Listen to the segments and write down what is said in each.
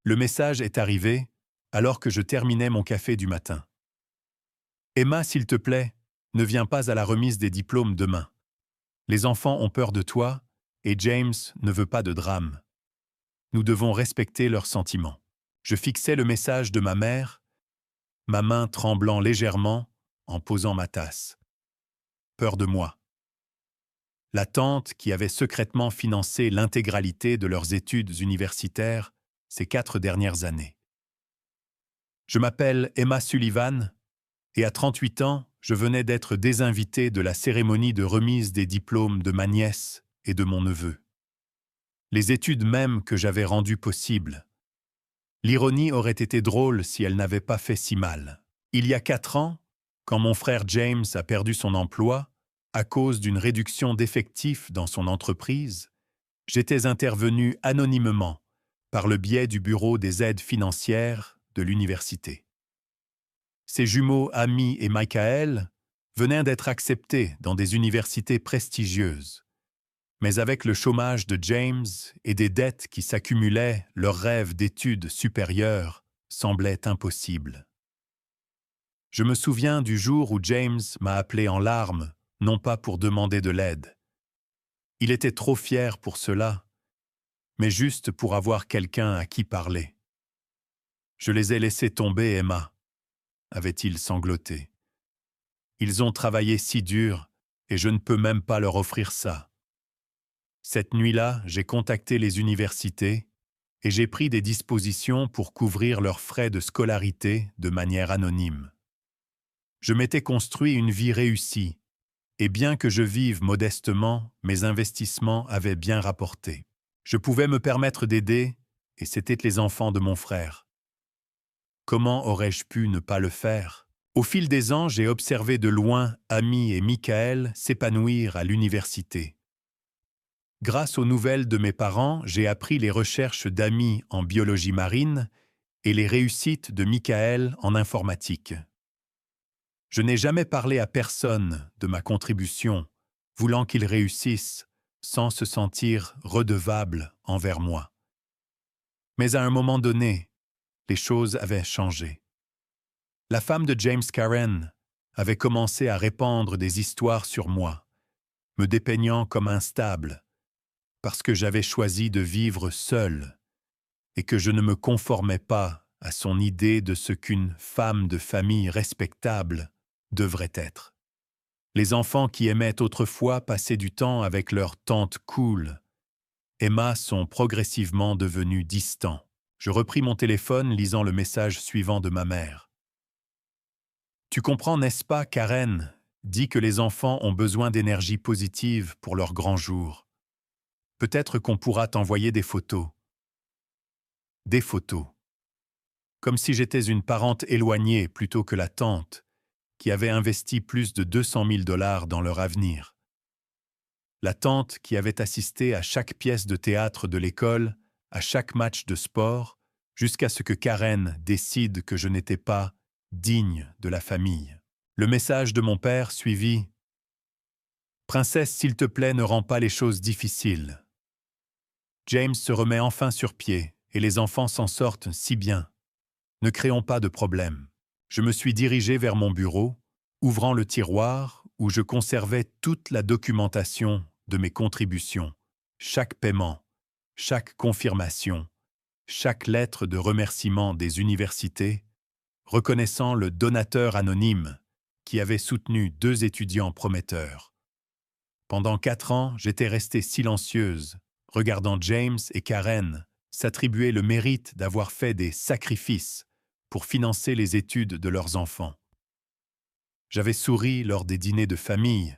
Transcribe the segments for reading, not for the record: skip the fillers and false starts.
Le message est arrivé alors que je terminais mon café du matin. Emma, s'il te plaît, ne viens pas à la remise des diplômes demain. Les enfants ont peur de toi et James ne veut pas de drame. Nous devons respecter leurs sentiments. Je fixais le message de ma mère, ma main tremblant légèrement en posant ma tasse. Peur de moi. La tante qui avait secrètement financé l'intégralité de leurs études universitaires ces 4 dernières années. Je m'appelle Emma Sullivan et à 38 ans, je venais d'être désinvité de la cérémonie de remise des diplômes de ma nièce et de mon neveu. Les études mêmes que j'avais rendues possibles. L'ironie aurait été drôle si elle n'avait pas fait si mal. Il y a 4 ans, quand mon frère James a perdu son emploi, à cause d'une réduction d'effectifs dans son entreprise, j'étais intervenu anonymement par le biais du bureau des aides financières de l'université. Ses jumeaux Amy et Michael venaient d'être acceptés dans des universités prestigieuses. Mais avec le chômage de James et des dettes qui s'accumulaient, leur rêve d'études supérieures semblait impossible. Je me souviens du jour où James m'a appelé en larmes, non pas pour demander de l'aide. Il était trop fier pour cela, mais juste pour avoir quelqu'un à qui parler. Je les ai laissés tomber, Emma, avait-il sangloté. Ils ont travaillé si dur et je ne peux même pas leur offrir ça. Cette nuit-là, j'ai contacté les universités et j'ai pris des dispositions pour couvrir leurs frais de scolarité de manière anonyme. Je m'étais construit une vie réussie, et bien que je vive modestement, mes investissements avaient bien rapporté. Je pouvais me permettre d'aider, et c'étaient les enfants de mon frère. Comment aurais-je pu ne pas le faire? Au fil des ans, j'ai observé de loin Amy et Michael s'épanouir à l'université. Grâce aux nouvelles de mes parents, j'ai appris les recherches d'Amy en biologie marine et les réussites de Michael en informatique. Je n'ai jamais parlé à personne de ma contribution, voulant qu'ils réussissent sans se sentir redevables envers moi. Mais à un moment donné, les choses avaient changé. La femme de James Karen avait commencé à répandre des histoires sur moi, me dépeignant comme instable, parce que j'avais choisi de vivre seul et que je ne me conformais pas à son idée de ce qu'une femme de famille respectable devrait être. Les enfants qui aimaient autrefois passer du temps avec leur tante cool, Emma, sont progressivement devenus distants. Je repris mon téléphone lisant le message suivant de ma mère. « Tu comprends, n'est-ce pas, Karen, dit que les enfants ont besoin d'énergie positive pour leur grand jour. Peut-être qu'on pourra t'envoyer des photos. » Des photos. Comme si j'étais une parente éloignée plutôt que la tante, qui avait investi plus de 200 000 $ dans leur avenir. La tante qui avait assisté à chaque pièce de théâtre de l'école, à chaque match de sport, jusqu'à ce que Karen décide que je n'étais pas digne de la famille. Le message de mon père suivit « Princesse, s'il te plaît, ne rends pas les choses difficiles. » James se remet enfin sur pied et les enfants s'en sortent si bien. Ne créons pas de problème. Je me suis dirigé vers mon bureau, ouvrant le tiroir où je conservais toute la documentation de mes contributions, chaque paiement, chaque confirmation, chaque lettre de remerciement des universités, reconnaissant le donateur anonyme qui avait soutenu 2 étudiants prometteurs. Pendant 4 ans, j'étais restée silencieuse, regardant James et Karen s'attribuer le mérite d'avoir fait des sacrifices pour financer les études de leurs enfants. J'avais souri lors des dîners de famille,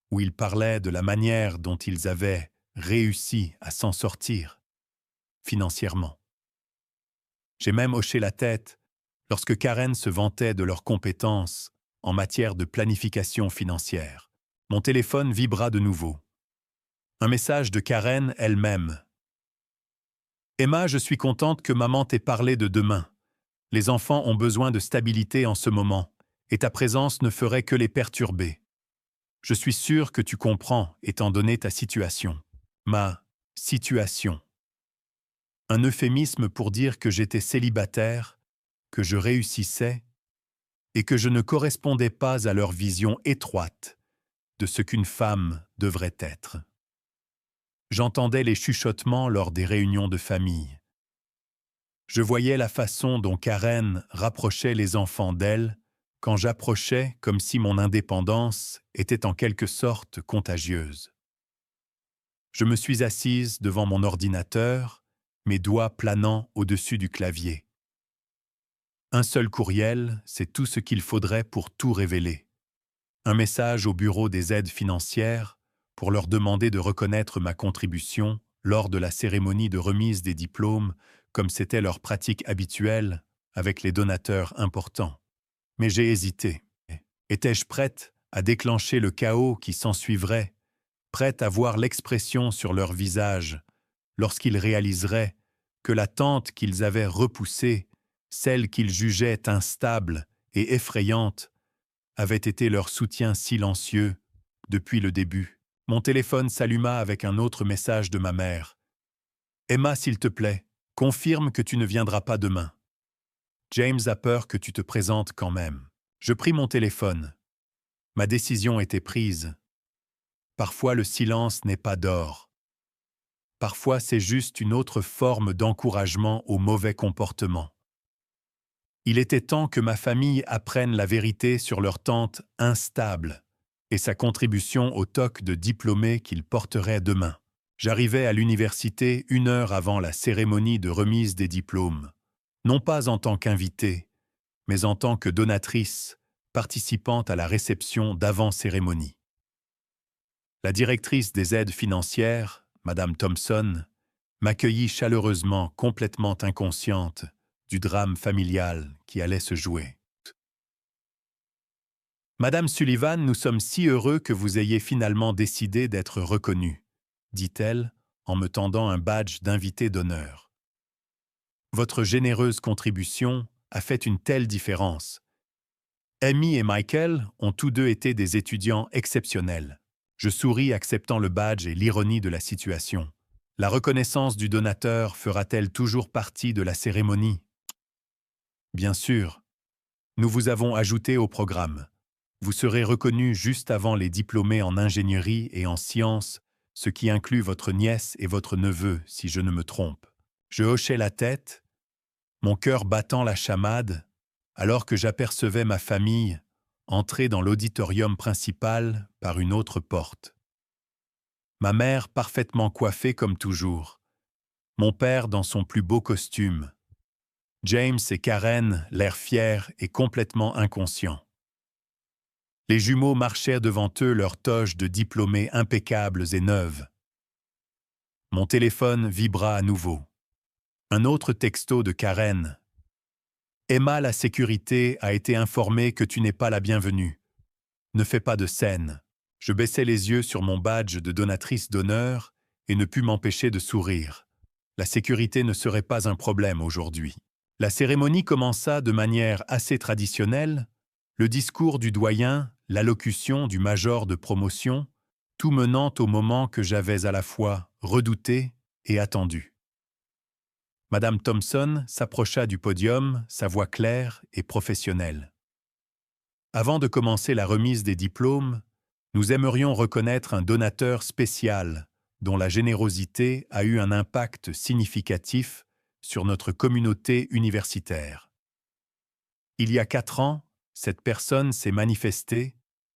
où ils parlaient de la manière dont ils avaient réussi à s'en sortir, financièrement. J'ai même hoché la tête lorsque Karen se vantait de leurs compétences en matière de planification financière. Mon téléphone vibra de nouveau. Un message de Karen elle-même. « Emma, je suis contente que maman t'ait parlé de demain. Les enfants ont besoin de stabilité en ce moment, et ta présence ne ferait que les perturber. Je suis sûre que tu comprends, étant donné ta situation. Ma situation. Un euphémisme pour dire que j'étais célibataire, que je réussissais et que je ne correspondais pas à leur vision étroite de ce qu'une femme devrait être. J'entendais les chuchotements lors des réunions de famille. Je voyais la façon dont Karen rapprochait les enfants d'elle quand j'approchais comme si mon indépendance était en quelque sorte contagieuse. Je me suis assise devant mon ordinateur, mes doigts planant au-dessus du clavier. Un seul courriel, c'est tout ce qu'il faudrait pour tout révéler. Un message au bureau des aides financières pour leur demander de reconnaître ma contribution lors de la cérémonie de remise des diplômes, comme c'était leur pratique habituelle avec les donateurs importants. Mais j'ai hésité. Étais-je prête à déclencher le chaos qui s'ensuivrait, prête à voir l'expression sur leur visage lorsqu'ils réaliseraient que la tente qu'ils avaient repoussée, celle qu'ils jugeaient instable et effrayante, avait été leur soutien silencieux depuis le début. Mon téléphone s'alluma avec un autre message de ma mère. « Emma, s'il te plaît, confirme que tu ne viendras pas demain. James a peur que tu te présentes quand même. » Je pris mon téléphone. Ma décision était prise. Parfois le silence n'est pas d'or. Parfois c'est juste une autre forme d'encouragement au mauvais comportement. Il était temps que ma famille apprenne la vérité sur leur tante instable et sa contribution au toc de diplômés qu'il porterait demain. J'arrivais à l'université 1 heure avant la cérémonie de remise des diplômes, non pas en tant qu'invité, mais en tant que donatrice, participant à la réception d'avant-cérémonie. La directrice des aides financières, Madame Thompson, m'accueillit chaleureusement, complètement inconsciente du drame familial qui allait se jouer. « Madame Sullivan, nous sommes si heureux que vous ayez finalement décidé d'être reconnue, » dit-elle en me tendant un badge d'invité d'honneur. « Votre généreuse contribution a fait une telle différence. Amy et Michael ont tous deux été des étudiants exceptionnels. » Je souris acceptant le badge et l'ironie de la situation. La reconnaissance du donateur fera-t-elle toujours partie de la cérémonie? Bien sûr. Nous vous avons ajouté au programme. Vous serez reconnu juste avant les diplômés en ingénierie et en sciences, ce qui inclut votre nièce et votre neveu, si je ne me trompe. Je hochai la tête, mon cœur battant la chamade, alors que j'apercevais ma famille entrer dans l'auditorium principal par une autre porte. Ma mère parfaitement coiffée comme toujours, mon père dans son plus beau costume, James et Karen l'air fiers et complètement inconscients. Les jumeaux marchaient devant eux leurs toges de diplômés impeccables et neuves. Mon téléphone vibra à nouveau. Un autre texto de Karen. « Emma, la sécurité a été informée que tu n'es pas la bienvenue. Ne fais pas de scène. » Je baissai les yeux sur mon badge de donatrice d'honneur et ne pus m'empêcher de sourire. La sécurité ne serait pas un problème aujourd'hui. La cérémonie commença de manière assez traditionnelle, le discours du doyen, l'allocution du major de promotion, tout menant au moment que j'avais à la fois redouté et attendu. Madame Thompson s'approcha du podium, sa voix claire et professionnelle. Avant de commencer la remise des diplômes, nous aimerions reconnaître un donateur spécial dont la générosité a eu un impact significatif sur notre communauté universitaire. Il y a 4 ans, cette personne s'est manifestée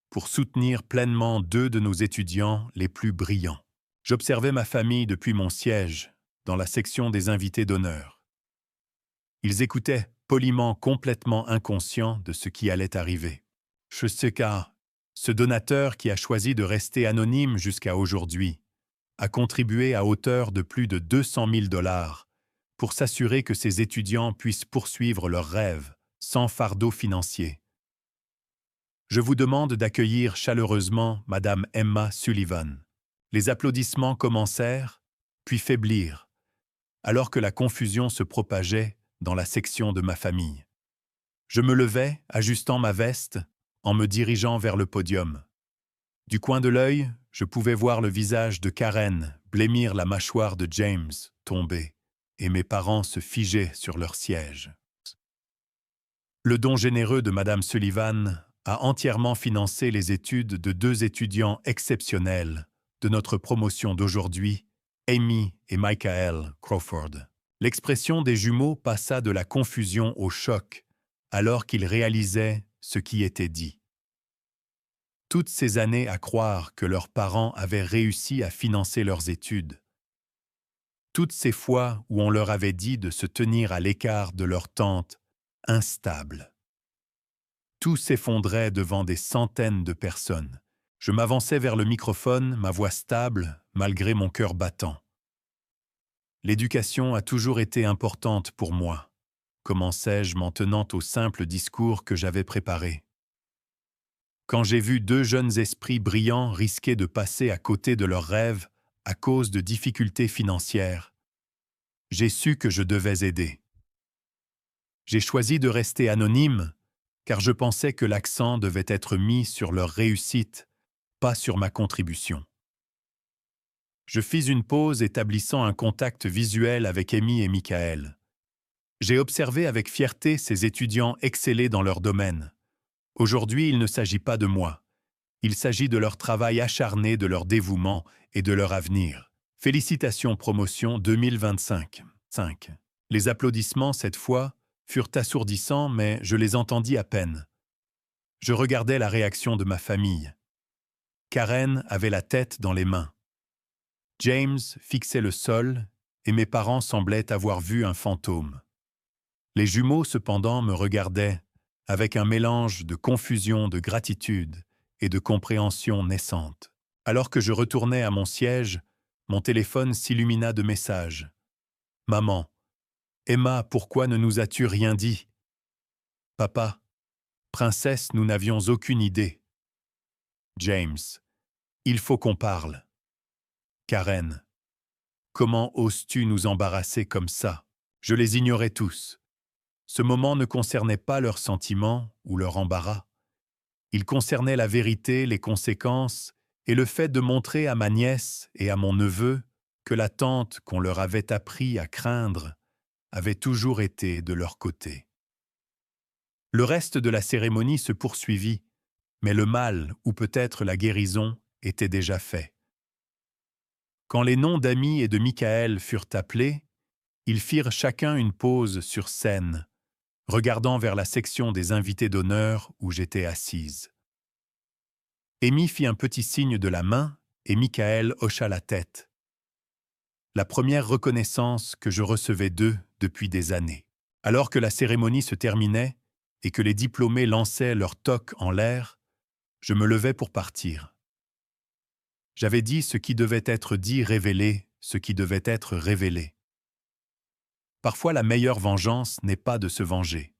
pour soutenir pleinement 2 de nos étudiants les plus brillants. J'observais ma famille depuis mon siège, dans la section des invités d'honneur. Ils écoutaient poliment, complètement inconscients de ce qui allait arriver. Je sais qu'à ce donateur qui a choisi de rester anonyme jusqu'à aujourd'hui a contribué à hauteur de plus de 200 000 $ pour s'assurer que ses étudiants puissent poursuivre leurs rêves sans fardeau financier. Je vous demande d'accueillir chaleureusement Madame Emma Sullivan. Les applaudissements commencèrent, puis faiblirent, alors que la confusion se propageait dans la section de ma famille. Je me levai, ajustant ma veste, en me dirigeant vers le podium. Du coin de l'œil, je pouvais voir le visage de Karen blêmir la mâchoire de James tomber. et mes parents se figeaient sur leur siège. Le don généreux de Madame Sullivan a entièrement financé les études de 2 étudiants exceptionnels de notre promotion d'aujourd'hui, Amy et Michael Crawford. L'expression des jumeaux passa de la confusion au choc alors qu'ils réalisaient ce qui était dit. Toutes ces années à croire que leurs parents avaient réussi à financer leurs études. Toutes ces fois où on leur avait dit de se tenir à l'écart de leur tante instable. Tout s'effondrait devant des centaines de personnes. Je m'avançais vers le microphone, ma voix stable, malgré mon cœur battant. L'éducation a toujours été importante pour moi, commençai-je m'en tenant au simple discours que j'avais préparé. Quand j'ai vu 2 jeunes esprits brillants risquer de passer à côté de leurs rêves à cause de difficultés financières, j'ai su que je devais aider. J'ai choisi de rester anonyme, car je pensais que l'accent devait être mis sur leur réussite, pas sur ma contribution. Je fis une pause établissant un contact visuel avec Amy et Michael. J'ai observé avec fierté ces étudiants exceller dans leur domaine. Aujourd'hui, il ne s'agit pas de moi. Il s'agit de leur travail acharné, de leur dévouement et de leur avenir. Félicitations promotion 2025. 5. Les applaudissements, cette fois, furent assourdissants, mais je les entendis à peine. Je regardais la réaction de ma famille. Karen avait la tête dans les mains. James fixait le sol et mes parents semblaient avoir vu un fantôme. Les jumeaux, cependant, me regardaient avec un mélange de confusion, de gratitude et de compréhension naissante. Alors que je retournais à mon siège, mon téléphone s'illumina de messages. « Maman, Emma, pourquoi ne nous as-tu rien dit? Papa, princesse, nous n'avions aucune idée. James, il faut qu'on parle. Karen, comment oses-tu nous embarrasser comme ça? Je les ignorais tous. Ce moment ne concernait pas leurs sentiments ou leur embarras. Il concernait la vérité, les conséquences et le fait de montrer à ma nièce et à mon neveu que l'attente qu'on leur avait appris à craindre avait toujours été de leur côté. Le reste de la cérémonie se poursuivit, mais le mal, ou peut-être la guérison, était déjà fait. Quand les noms d'Amy et de Michael furent appelés, ils firent chacun une pause sur scène, regardant vers la section des invités d'honneur où j'étais assise. Amy fit un petit signe de la main et Michael hocha la tête. La première reconnaissance que je recevais d'eux depuis des années. Alors que la cérémonie se terminait et que les diplômés lançaient leurs toques en l'air, je me levais pour partir. J'avais dit ce qui devait être dit, révélé, ce qui devait être révélé. Parfois, la meilleure vengeance n'est pas de se venger.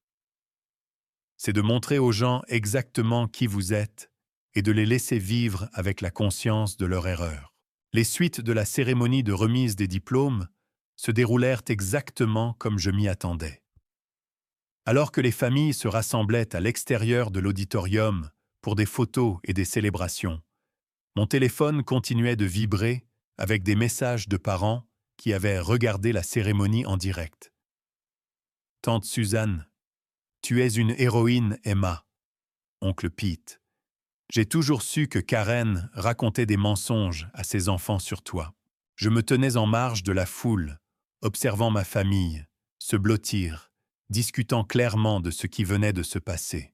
C'est de montrer aux gens exactement qui vous êtes et de les laisser vivre avec la conscience de leur erreur. Les suites de la cérémonie de remise des diplômes se déroulèrent exactement comme je m'y attendais. Alors que les familles se rassemblaient à l'extérieur de l'auditorium pour des photos et des célébrations, mon téléphone continuait de vibrer avec des messages de parents qui avaient regardé la cérémonie en direct. « Tante Suzanne, tu es une héroïne, Emma. » Oncle Pete, j'ai toujours su que Karen racontait des mensonges à ses enfants sur toi. Je me tenais en marge de la foule, observant ma famille se blottir, discutant clairement de ce qui venait de se passer.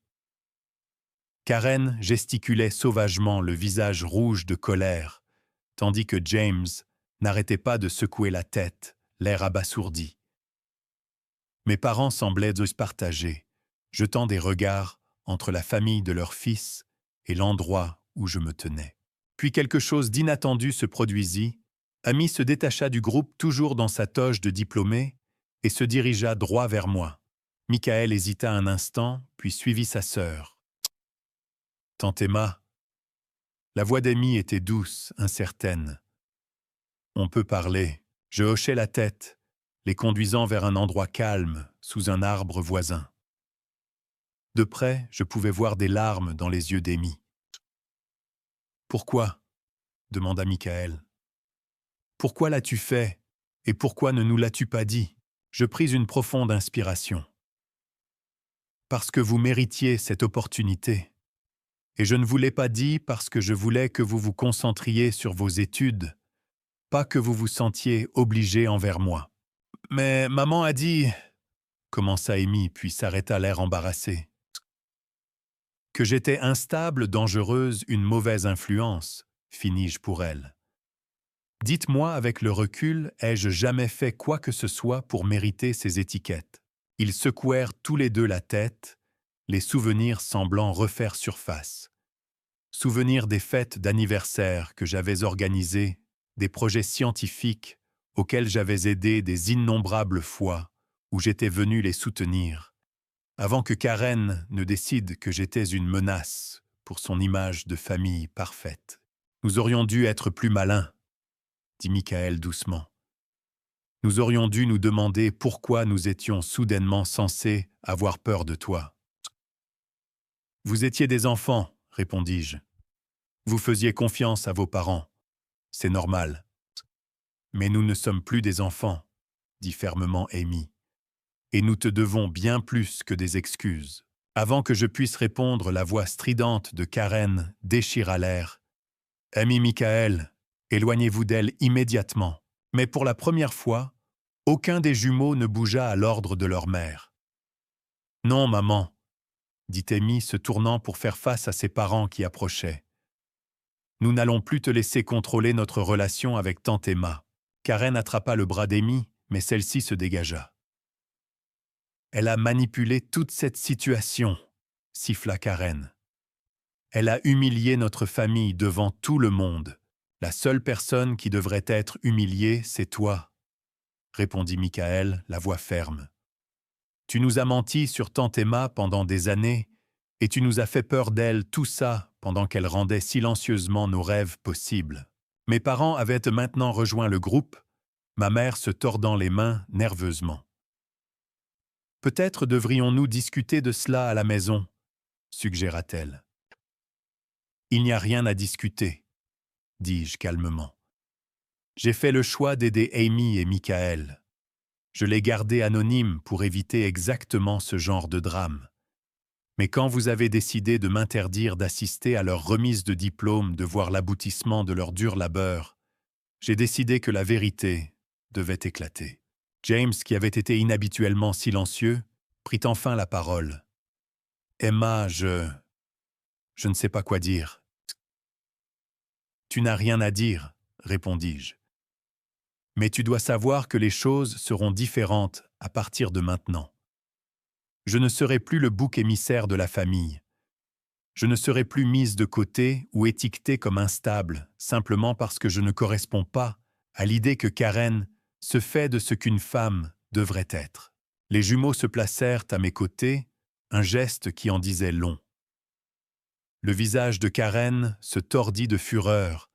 Karen gesticulait sauvagement, le visage rouge de colère, tandis que James n'arrêtait pas de secouer la tête, l'air abasourdi. Mes parents semblaient se partager, jetant des regards entre la famille de leur fils et l'endroit où je me tenais. Puis quelque chose d'inattendu se produisit. Amy se détacha du groupe toujours dans sa toge de diplômé et se dirigea droit vers moi. Michael hésita un instant, puis suivit sa sœur. « Tante Emma ». La voix d'Amy était douce, incertaine. « On peut parler ». Je hochai la tête, les conduisant vers un endroit calme, sous un arbre voisin. De près, je pouvais voir des larmes dans les yeux d'Amy. « Pourquoi ?» demanda Michael. « Pourquoi l'as-tu fait » Et pourquoi ne nous l'as-tu pas dit? Je pris une profonde inspiration. Parce que vous méritiez cette opportunité. Et je ne vous l'ai pas dit parce que je voulais que vous vous concentriez sur vos études, pas que vous vous sentiez obligé envers moi. Mais maman a dit, commença Amy, puis s'arrêta l'air embarrassé, que j'étais instable, dangereuse, une mauvaise influence, finis-je pour elle. Dites-moi avec le recul, ai-je jamais fait quoi que ce soit pour mériter ces étiquettes? Ils secouèrent tous les deux la tête, les souvenirs semblant refaire surface. Souvenirs des fêtes d'anniversaire que j'avais organisées, des projets scientifiques auxquels j'avais aidé des innombrables fois, où j'étais venu les soutenir, avant que Karen ne décide que j'étais une menace pour son image de famille parfaite. Nous aurions dû être plus malins, dit Michael doucement. Nous aurions dû nous demander pourquoi nous étions soudainement censés avoir peur de toi. Vous étiez des enfants, répondis-je. Vous faisiez confiance à vos parents. C'est normal. Mais nous ne sommes plus des enfants, dit fermement Amy. Et nous te devons bien plus que des excuses. Avant que je puisse répondre, la voix stridente de Karen déchira l'air. Ami Michael, éloignez-vous d'elle immédiatement. Mais pour la première fois, aucun des jumeaux ne bougea à l'ordre de leur mère. Non, maman, dit Amy, se tournant pour faire face à ses parents qui approchaient. Nous n'allons plus te laisser contrôler notre relation avec tante Emma. Karen attrapa le bras d'Amy, mais celle-ci se dégagea. Elle a manipulé toute cette situation, siffla Karen. Elle a humilié notre famille devant tout le monde. La seule personne qui devrait être humiliée, c'est toi, répondit Michael, la voix ferme. Tu nous as menti sur tante Emma pendant des années, et tu nous as fait peur d'elle, tout ça, pendant qu'elle rendait silencieusement nos rêves possibles. Mes parents avaient maintenant rejoint le groupe, ma mère se tordant les mains nerveusement. Peut-être devrions-nous discuter de cela à la maison, suggéra-t-elle. Il n'y a rien à discuter, dis-je calmement. J'ai fait le choix d'aider Amy et Michael. Je l'ai gardé anonyme pour éviter exactement ce genre de drame. Mais quand vous avez décidé de m'interdire d'assister à leur remise de diplôme, de voir l'aboutissement de leur dur labeur, j'ai décidé que la vérité devait éclater. James, qui avait été inhabituellement silencieux, prit enfin la parole. Emma, je ne sais pas quoi dire. Tu n'as rien à dire, répondis-je. Mais tu dois savoir que les choses seront différentes à partir de maintenant. Je ne serai plus le bouc émissaire de la famille. Je ne serai plus mise de côté ou étiquetée comme instable, simplement parce que je ne corresponds pas à l'idée que Karen se fait de ce qu'une femme devrait être. Les jumeaux se placèrent à mes côtés, un geste qui en disait long. Le visage de Karen se tordit de fureur,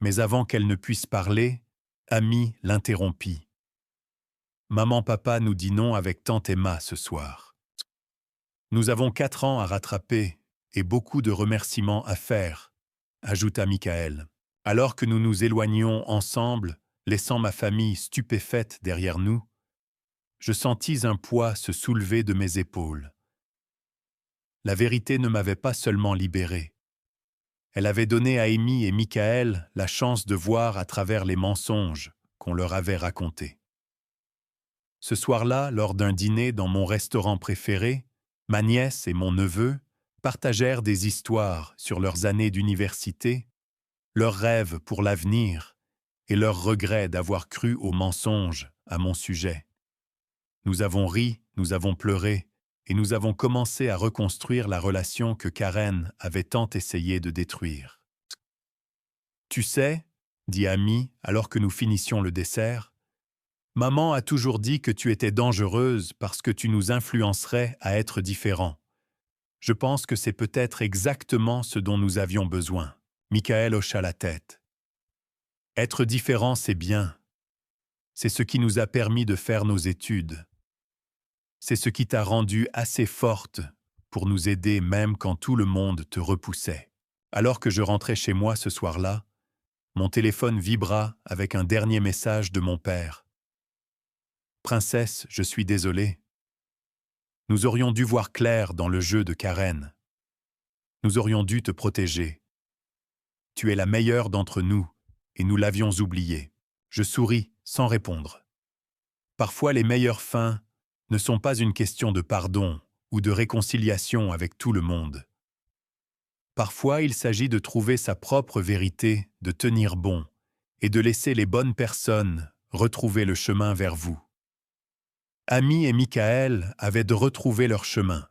mais avant qu'elle ne puisse parler, Amy l'interrompit. Maman-papa nous dit non avec tante Emma ce soir. Nous avons 4 ans à rattraper et beaucoup de remerciements à faire, ajouta Michael. Alors que nous nous éloignions ensemble, laissant ma famille stupéfaite derrière nous, je sentis un poids se soulever de mes épaules. La vérité ne m'avait pas seulement libéré. Elle avait donné à Amy et Michael la chance de voir à travers les mensonges qu'on leur avait racontés. Ce soir-là, lors d'un dîner dans mon restaurant préféré, ma nièce et mon neveu partagèrent des histoires sur leurs années d'université, leurs rêves pour l'avenir et leurs regrets d'avoir cru aux mensonges à mon sujet. Nous avons ri, nous avons pleuré, et nous avons commencé à reconstruire la relation que Karen avait tant essayé de détruire. « Tu sais, » dit Amy alors que nous finissions le dessert, « maman a toujours dit que tu étais dangereuse parce que tu nous influencerais à être différents. Je pense que c'est peut-être exactement ce dont nous avions besoin. » Michael hocha la tête. « Être différent, c'est bien. C'est ce qui nous a permis de faire nos études. C'est ce qui t'a rendue assez forte pour nous aider même quand tout le monde te repoussait. » Alors que je rentrais chez moi ce soir-là, mon téléphone vibra avec un dernier message de mon père. Princesse, je suis désolé. Nous aurions dû voir clair dans le jeu de Karen. Nous aurions dû te protéger. Tu es la meilleure d'entre nous, et nous l'avions oublié. Je souris, sans répondre. Parfois les meilleures fins ne sont pas une question de pardon ou de réconciliation avec tout le monde. Parfois il s'agit de trouver sa propre vérité, de tenir bon, et de laisser les bonnes personnes retrouver le chemin vers vous. Amy et Michael avaient de retrouver leur chemin.